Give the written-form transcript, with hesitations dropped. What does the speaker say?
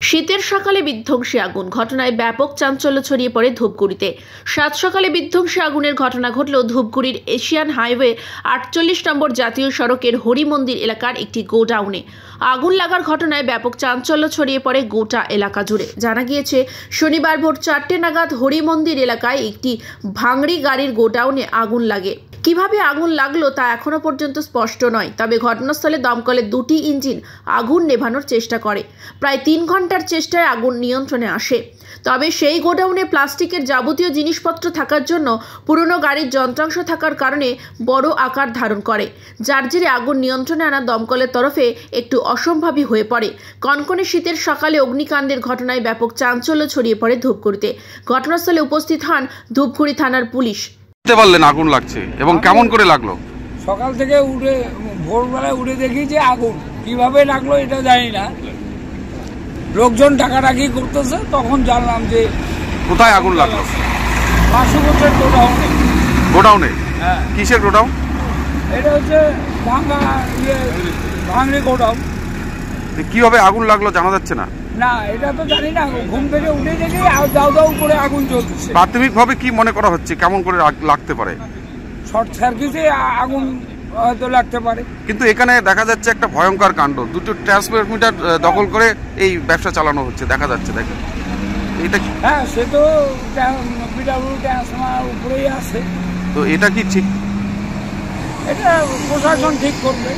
শীতের সকালে বিধ্বংসী আগুন ঘটনায় ব্যাপক চাঞ্চল্য ছড়িয়ে পড়ে ধূপগুড়িতে। সাত সকালে বিধ্বংসী আগুনের ঘটনা ঘটল ধূপগুড়ির এশিয়ান হাইওয়ে 48 নম্বর জাতীয় সড়কের হরিমন্দির এলাকার একটি গোডাউনে। আগুন লাগার ঘটনায় ব্যাপক চাঞ্চল্য ছড়িয়ে পড়ে গোটা এলাকা জুড়ে। জানা গিয়েছে, শনিবার ভোর 4টে নাগাদ হরিমন্দির এলাকায় একটি ভাঙড়ি গাড়ির গোডাউনে আগুন লাগে। কিভাবে আগুন লাগলো তা এখনো পর্যন্ত স্পষ্ট নয়, তবে ঘটনাস্থলে দমকলের 2টি ইঞ্জিন আগুন নেভানোর চেষ্টা করে। প্রায় 3 ঘন্টার চেষ্টায় আগুন নিয়ন্ত্রণে আসে। তবে সেই গোডাউনে প্লাস্টিকের যাবতীয় জিনিসপত্র থাকার জন্য পুরনো গাড়ির যন্ত্রাংশ থাকার কারণে বড় আকার ধারণ করে, যার জেরে আগুন নিয়ন্ত্রণে আনা দমকলের তরফে একটু অসম্ভবই হয়ে পড়ে। কনকনে শীতের সকালে অগ্নিকাণ্ডের ঘটনায় ব্যাপক চাঞ্চল্য ছড়িয়ে পড়ে ধূপগুড়িতে। ঘটনাস্থলে উপস্থিত হন ধূপগুড়ি থানার পুলিশ। বুঝতে পারলেন আগুন লাগছে এবং কেমন করে লাগলো? সকাল থেকে উঠে ভোরবেলায় উঠে দেখি যে আগুন কিভাবে লাগলো এটা জানি না। লোকজন ডাকাডাকি করতেছে, তখন জানলাম যে কোথায় আগুন লাগলো। পার্শ্ববর্তী গোডাউনে। গোডাউনে? হ্যাঁ। কিসের গোডাউন? এটা হচ্ছে ভাঙড়ি গোডাউন। কিভাবে আগুন লাগলো জানা যাচ্ছে না? না, এটা তো জানি না। ঘুম থেকে উঠে দেখি দাউ দাউ করে আগুন জ্বলছে। প্রাথমিকভাবে কি মনে করা হচ্ছে কেমন করে লাগতে পারে? শর্ট সার্কিটে আগুন হয়তো লাগতে পারে। কিন্তু এখানে দেখা যাচ্ছে একটা ভয়ঙ্কর কাণ্ড, 2টো ট্রান্সমিটার দখল করে এই ব্যবসা চালানো হচ্ছে দেখা যাচ্ছে। দেখেন এটা। হ্যাঁ, সে তো পিডব্লিউ ট্রান্সফরমার উপরেই আছে। তো এটা কি ঠিক? এটা প্রশাসন ঠিক করবে।